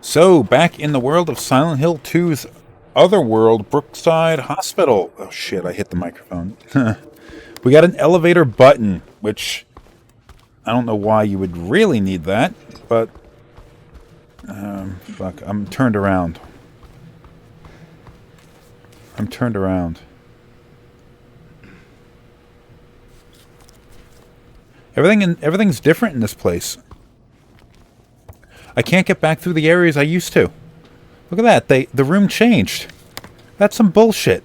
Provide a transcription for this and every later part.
So, back in the world of Silent Hill 2's other world, Brookside Hospital. Oh shit, I hit the microphone. We got an elevator button, which I don't know why you would really need that, but fuck, I'm turned around. Everything's different in this place. I can't get back through the areas I used to. Look at that, the room changed. That's some bullshit.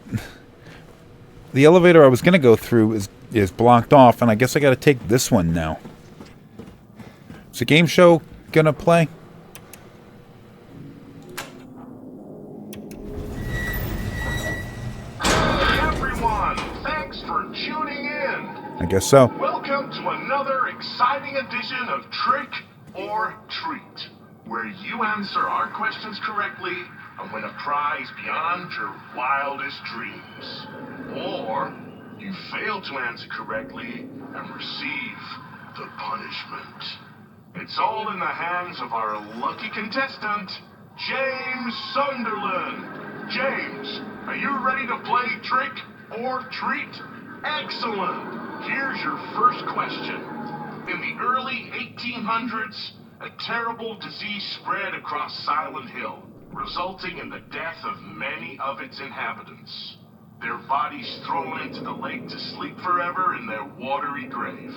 The elevator I was gonna go through is blocked off, and I guess I gotta take this one now. Is the game show gonna play? Hey everyone, thanks for tuning in. I guess so. Welcome to another exciting edition of Trick or Treat, where you answer our questions correctly and win a prize beyond your wildest dreams. Or you fail to answer correctly and receive the punishment. It's all in the hands of our lucky contestant, James Sunderland. James, are you ready to play Trick or Treat? Excellent! Here's your first question. In the early 1800s, a terrible disease spread across Silent Hill, resulting in the death of many of its inhabitants. Their bodies thrown into the lake to sleep forever in their watery grave.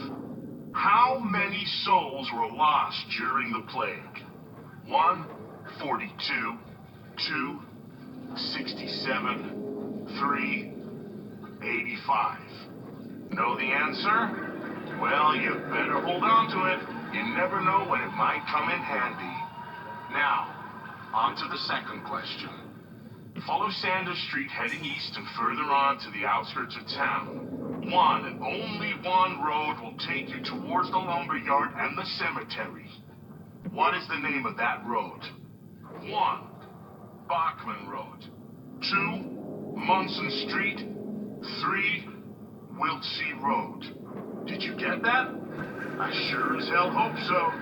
How many souls were lost during the plague? 1, 42, 2, 67, 3, 85. Know the answer? Well, you better hold on to it. You never know when it might come in handy. Now, on to the second question. Follow Sanders Street heading east and further on to the outskirts of town. One and only one road will take you towards the lumberyard and the cemetery. What is the name of that road? 1. Bachman Road. 2. Munson Street. 3. Wiltsea Road. Did you get that? I sure as hell hope so.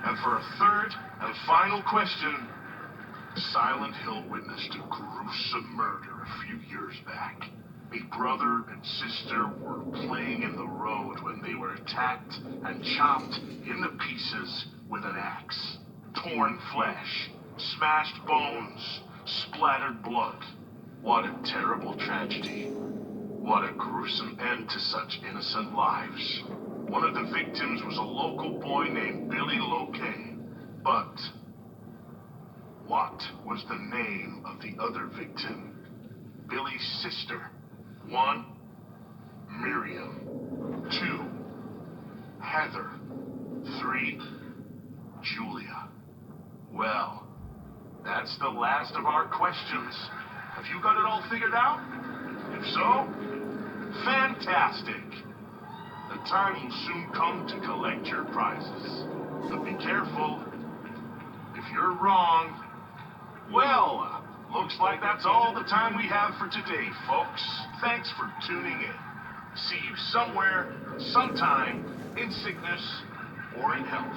And for a third and final question, Silent Hill witnessed a gruesome murder a few years back. A brother and sister were playing in the road when they were attacked and chopped into pieces with an axe. Torn flesh, smashed bones, splattered blood. What a terrible tragedy. What a gruesome end to such innocent lives. One of the victims was a local boy named Billy Locane. But what was the name of the other victim? Billy's sister. 1. Miriam. 2. Heather. 3. Julia. Well, that's the last of our questions. Have you got it all figured out? If so, fantastic. The time will soon come to collect your prizes. But be careful. If you're wrong, well, looks like that's all the time we have for today, folks. Thanks for tuning in. See you somewhere, sometime, in sickness or in health.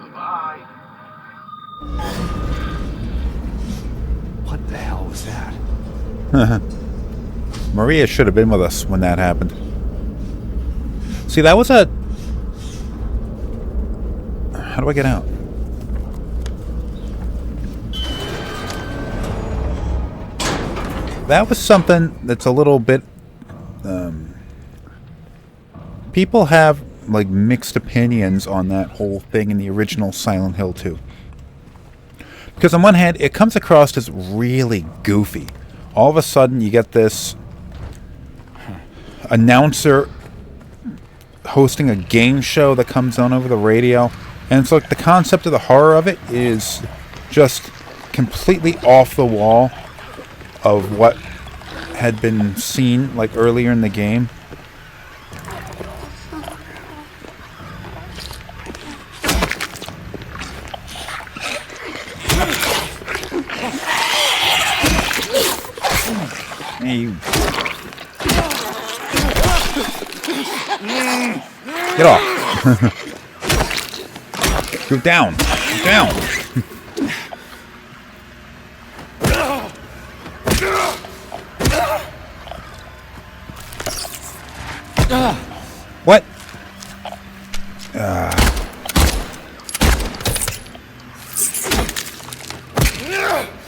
Bye-bye. What the hell was that? Maria should have been with us when that happened. See, that was a... How do I get out? That was something that's a little bit... people have, like, mixed opinions on that whole thing in the original Silent Hill 2. Because on one hand, it comes across as really goofy. All of a sudden, you get this announcer hosting a game show that comes on over the radio. And it's like the concept of the horror of it is just completely off the wall of what had been seen like earlier in the game. Hey, you. Get off. Go down. Go down.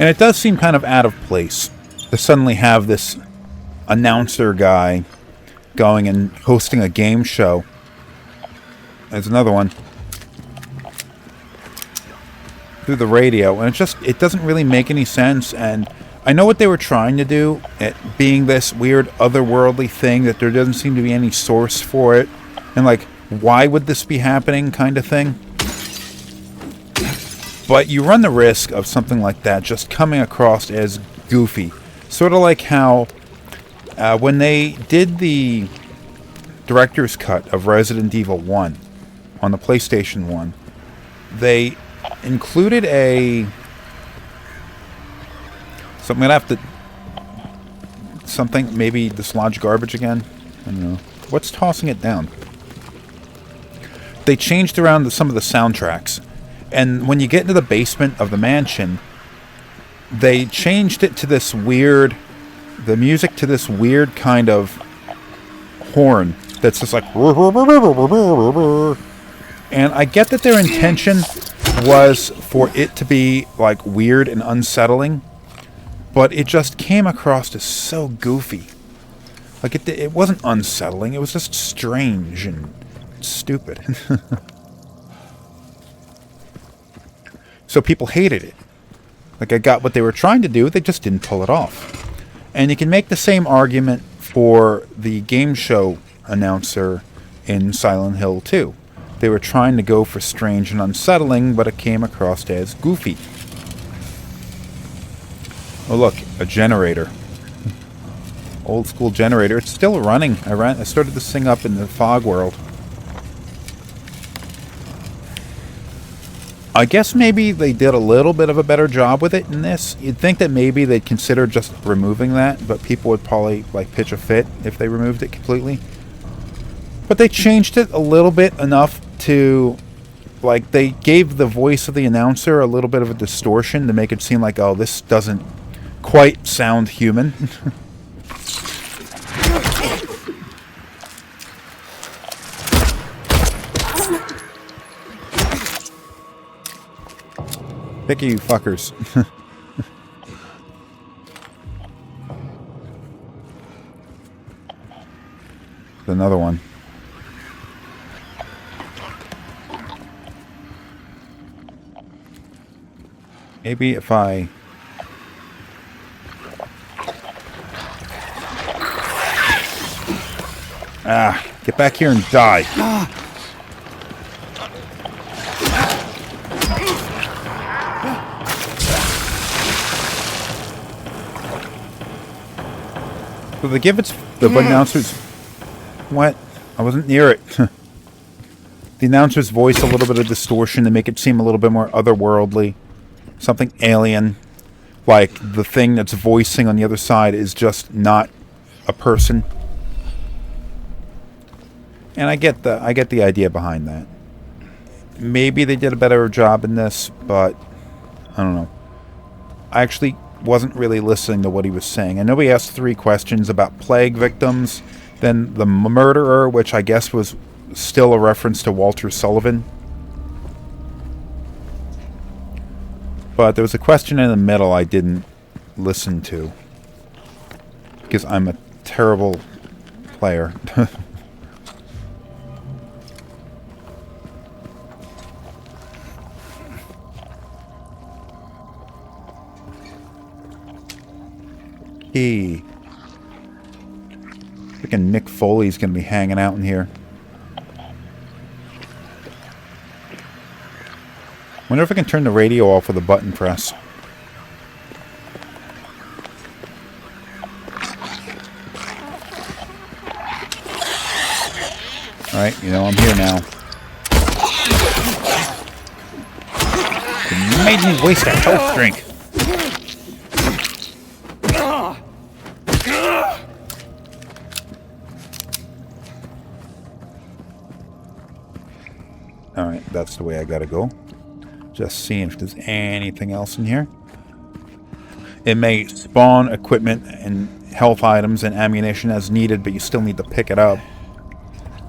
And it does seem kind of out of place to suddenly have this announcer guy going and hosting a game show. There's another one. Through the radio. And it doesn't really make any sense. And I know what they were trying to do, it being this weird otherworldly thing that there doesn't seem to be any source for it. And like, why would this be happening kind of thing? But you run the risk of something like that just coming across as goofy. Sort of like how when they did the director's cut of Resident Evil 1 on the PlayStation 1, they included a... So I'm going to have to... Something, maybe dislodge garbage again? I don't know. What's tossing it down? They changed around some of the soundtracks. And when you get into the basement of the mansion, they changed it to this weird... The music to this weird kind of horn that's just like... And I get that their intention was for it to be like weird and unsettling, but it just came across as so goofy. Like it wasn't unsettling, it was just strange and stupid. So people hated it. Like I got what they were trying to do, they just didn't pull it off. And you can make the same argument for the game show announcer in Silent Hill 2. They were trying to go for strange and unsettling, but it came across as goofy. Oh look, a generator. Old school generator. It's still running. I started this thing up in the fog world. I guess maybe they did a little bit of a better job with it in this. You'd think that maybe they'd consider just removing that, but people would probably like pitch a fit if they removed it completely. But they changed it a little bit enough to, like, they gave the voice of the announcer a little bit of a distortion to make it seem like, oh, this doesn't quite sound human. Pick you fuckers. Another one. Maybe if I... get back here and die. So they give the announcer's... What? I wasn't near it. The announcer's voice a little bit of distortion to make it seem a little bit more otherworldly. Something alien. Like the thing that's voicing on the other side is just not a person. And I get the idea behind that. Maybe they did a better job in this, but I don't know. I actually wasn't really listening to what he was saying. I know he asked 3 questions about plague victims, then the murderer, which I guess was still a reference to Walter Sullivan. But there was a question in the middle I didn't listen to. Because I'm a terrible player. Freaking Nick Foley's gonna be hanging out in here. Wonder if I can turn the radio off with a button press. Alright, you know, I'm here now. You made me waste a health drink. Alright, that's the way I gotta go. Just seeing if there's anything else in here. It may spawn equipment and health items and ammunition as needed, but you still need to pick it up.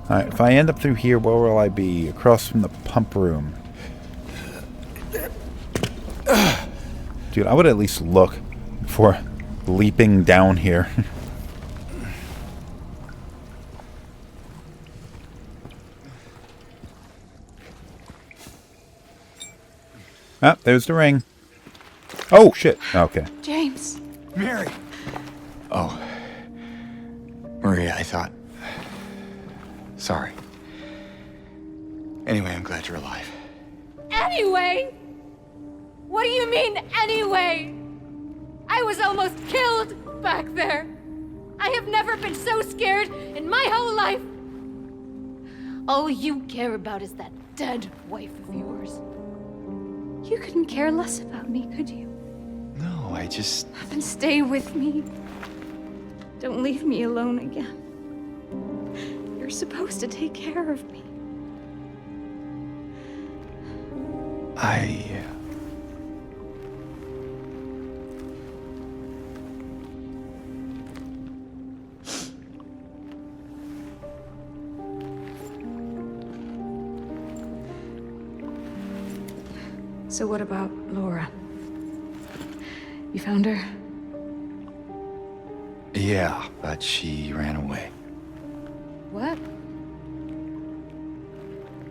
Alright, if I end up through here, where will I be? Across from the pump room. Dude, I would at least look before leaping down here. Ah, there's the ring. Oh, shit. Okay. James. Mary! Oh. Maria, I thought... Sorry. Anyway, I'm glad you're alive. Anyway? What do you mean, anyway? I was almost killed back there. I have never been so scared in my whole life. All you care about is that dead wife of yours. You couldn't care less about me, could you? No, I just... Then stay with me. Don't leave me alone again. You're supposed to take care of me. So what about Laura? You found her? Yeah, but she ran away. What?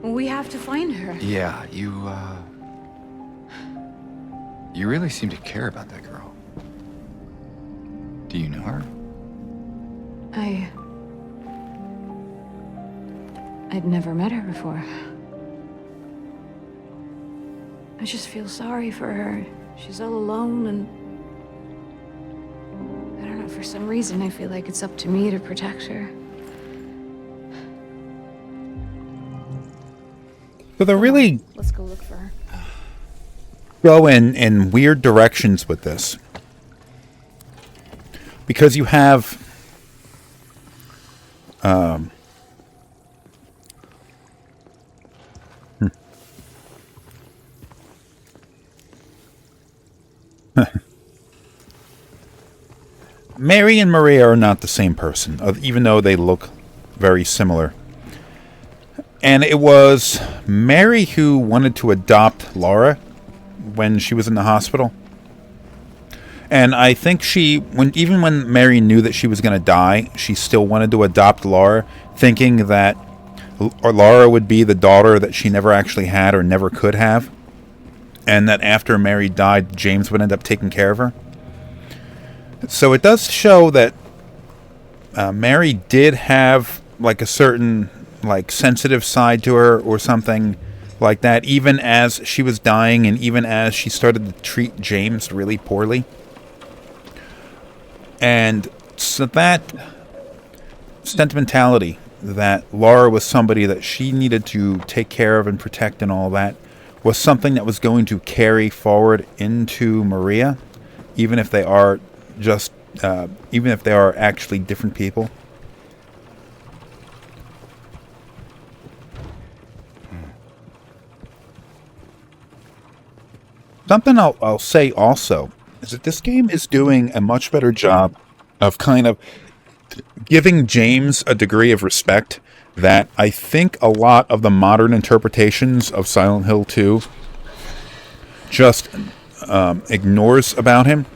Well, we have to find her. Yeah, you really seem to care about that girl. Do you know her? I'd never met her before. I just feel sorry for her. She's all alone and... I don't know, for some reason I feel like it's up to me to protect her. So they're really Let's go look for her. go in weird directions with this. Because you have... Mary and Maria are not the same person, even though they look very similar. And it was Mary who wanted to adopt Laura when she was in the hospital. And I think even when Mary knew that she was going to die, she still wanted to adopt Laura, thinking that Laura would be the daughter that she never actually had or never could have. And that after Mary died, James would end up taking care of her. So it does show that Mary did have like a certain like sensitive side to her or something like that, even as she was dying and even as she started to treat James really poorly. And so that sentimentality that Laura was somebody that she needed to take care of and protect and all that was something that was going to carry forward into Maria, even if they are actually different people. Something I'll say also is that this game is doing a much better job of kind of giving James a degree of respect that I think a lot of the modern interpretations of Silent Hill 2 just ignores about him.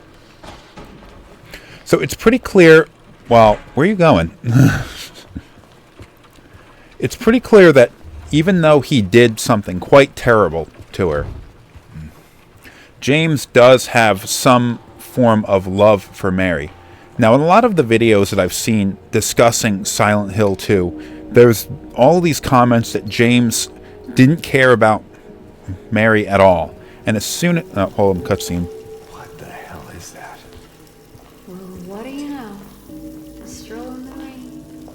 So it's pretty clear... Well, where are you going? It's pretty clear that even though he did something quite terrible to her, James does have some form of love for Mary. Now, in a lot of the videos that I've seen discussing Silent Hill 2, there's all these comments that James didn't care about Mary at all. And as soon as... Oh, hold on, cutscene. What the hell is that? Well, what do you know? A stroll in the rain.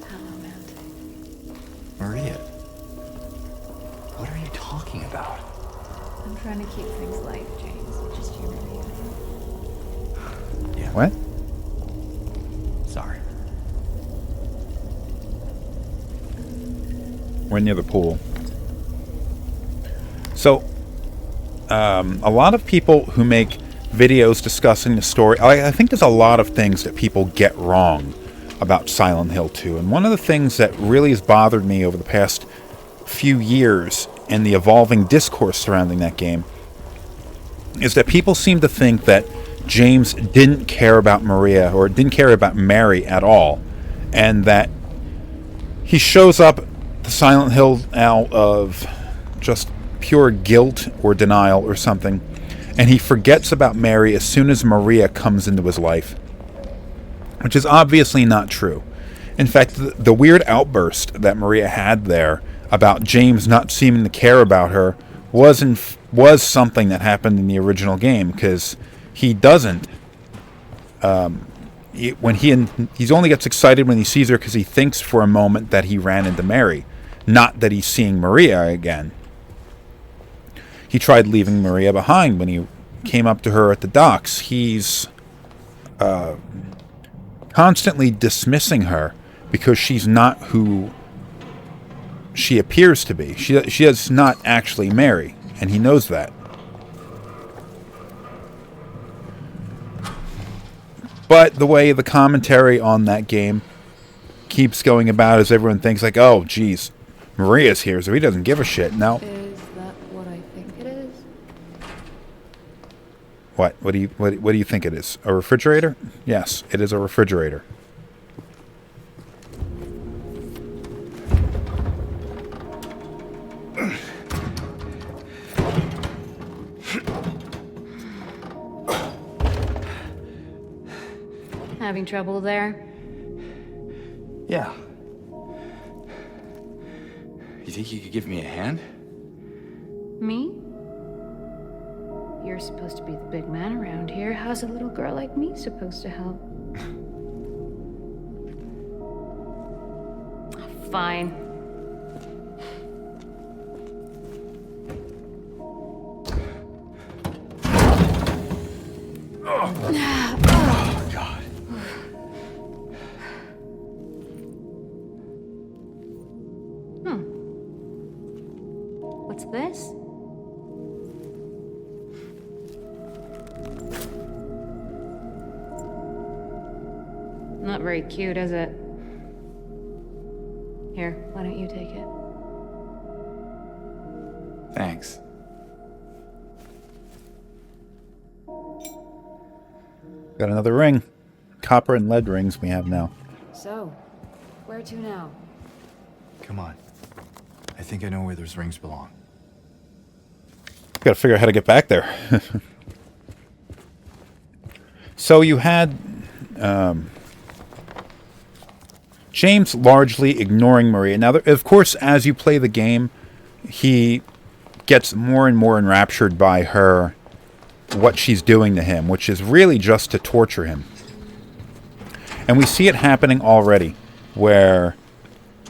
How romantic. Maria, what are you talking about? I'm trying to keep things light, James. Just you and me. Yeah. What? Sorry. We're near the pool. So, a lot of people who make videos discussing the story, I think there's a lot of things that people get wrong about Silent Hill 2. And one of the things that really has bothered me over the past few years and the evolving discourse surrounding that game is that people seem to think that James didn't care about Maria or didn't care about Mary at all, and that he shows up to Silent Hill out of just pure guilt or denial or something, and he forgets about Mary as soon as Maria comes into his life, which is obviously not true. In fact, the weird outburst that Maria had there about James not seeming to care about her was something that happened in the original game, because he doesn't. He only gets excited when he sees her because he thinks for a moment that he ran into Mary, not that he's seeing Maria again. He tried leaving Maria behind when he came up to her at the docks. He's constantly dismissing her because she's not who she appears to be. She is not actually Mary, and he knows that. But the way the commentary on that game keeps going about is everyone thinks like, oh, geez, Maria's here, so he doesn't give a shit. No. Is that what I think it is? What? What do you think it is? A refrigerator? Yes, it is a refrigerator. Having trouble there? Yeah. You think you could give me a hand? Me? You're supposed to be the big man around here. How's a little girl like me supposed to help? Fine. Oh, God. What's this? Not very cute, is it? Here, why don't you take it? Thanks. Got another ring. Copper and lead rings we have now. So, where to now? Come on. I think I know where those rings belong. Got to figure out how to get back there. So you had James largely ignoring Maria. Now, of course, as you play the game, he gets more and more enraptured by her, what she's doing to him, which is really just to torture him. And we see it happening already, where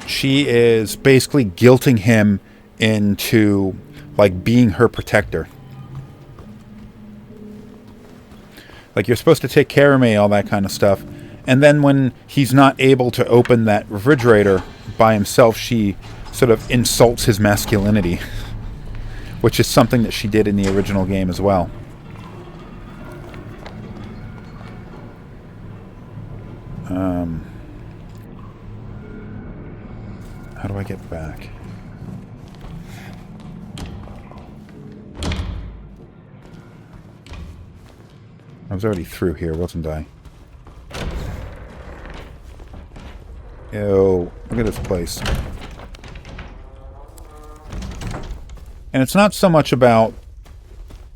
she is basically guilting him into, like, being her protector. Like, you're supposed to take care of me, all that kind of stuff. And then when he's not able to open that refrigerator by himself, she sort of insults his masculinity, which is something that she did in the original game as well. How do I get back? I was already through here, wasn't I? Yo, look at this place. And it's not so much about...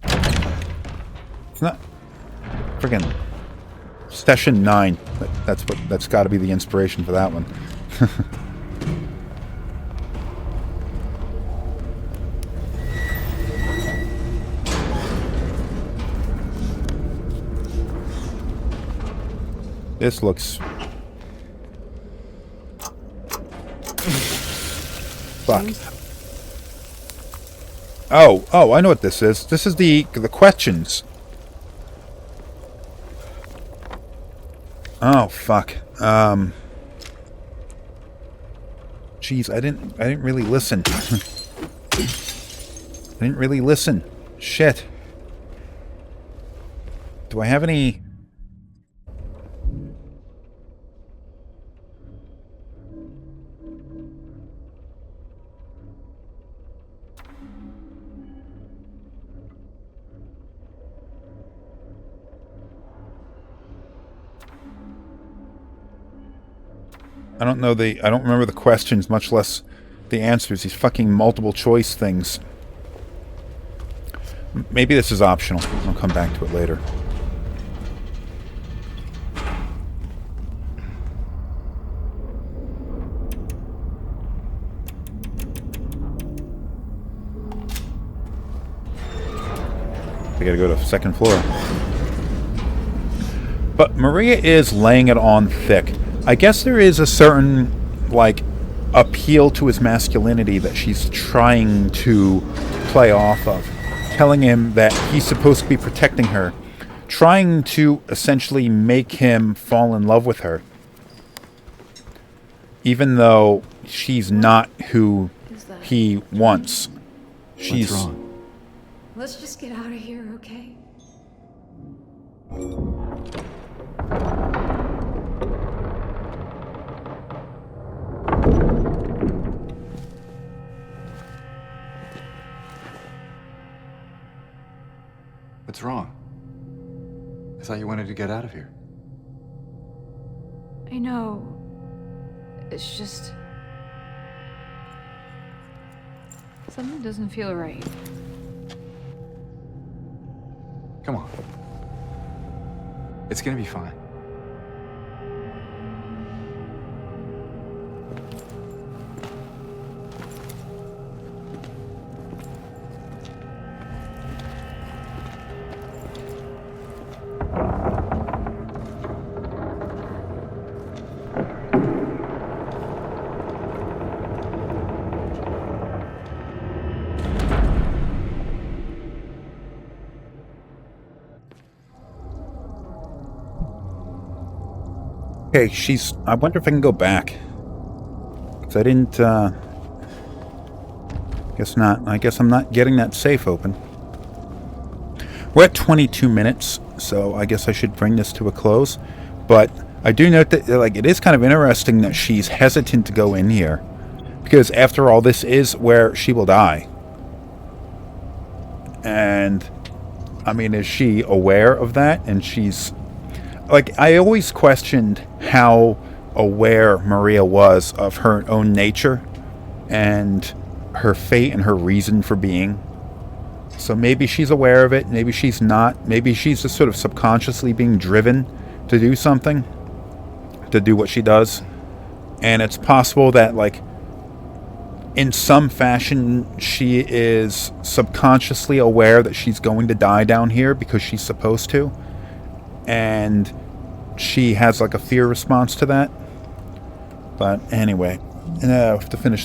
It's not... Friggin' Session 9. That's got to be the inspiration for that one. This looks... Fuck. Oh, I know what this is. This is the questions. Oh, fuck. Jeez, I didn't really listen. I didn't really listen. Shit. Do I have any... I don't remember the questions, much less the answers. These fucking multiple choice things. Maybe this is optional. I'll come back to it later. I gotta go to the second floor. But Maria is laying it on thick. I guess there is a certain, like, appeal to his masculinity that she's trying to play off of. Telling him that he's supposed to be protecting her. Trying to essentially make him fall in love with her. Even though she's not who he wants. What's wrong? Let's just get out of here, okay? What's wrong? I thought you wanted to get out of here. I know. It's just... something doesn't feel right. Come on. It's gonna be fine. Okay, I wonder if I can go back. Because I didn't, guess not. I guess I'm not getting that safe open. We're at 22 minutes, so I guess I should bring this to a close. But I do note that, like, it is kind of interesting that she's hesitant to go in here. Because after all, this is where she will die. And, I mean, is she aware of that? And she's... like, I always questioned how aware Maria was of her own nature and her fate and her reason for being. So maybe she's aware of it, maybe she's not. Maybe she's just sort of subconsciously being driven to do something, to do what she does. And it's possible that, like, in some fashion, she is subconsciously aware that she's going to die down here because she's supposed to. And she has, like, a fear response to that. But anyway, I have to finish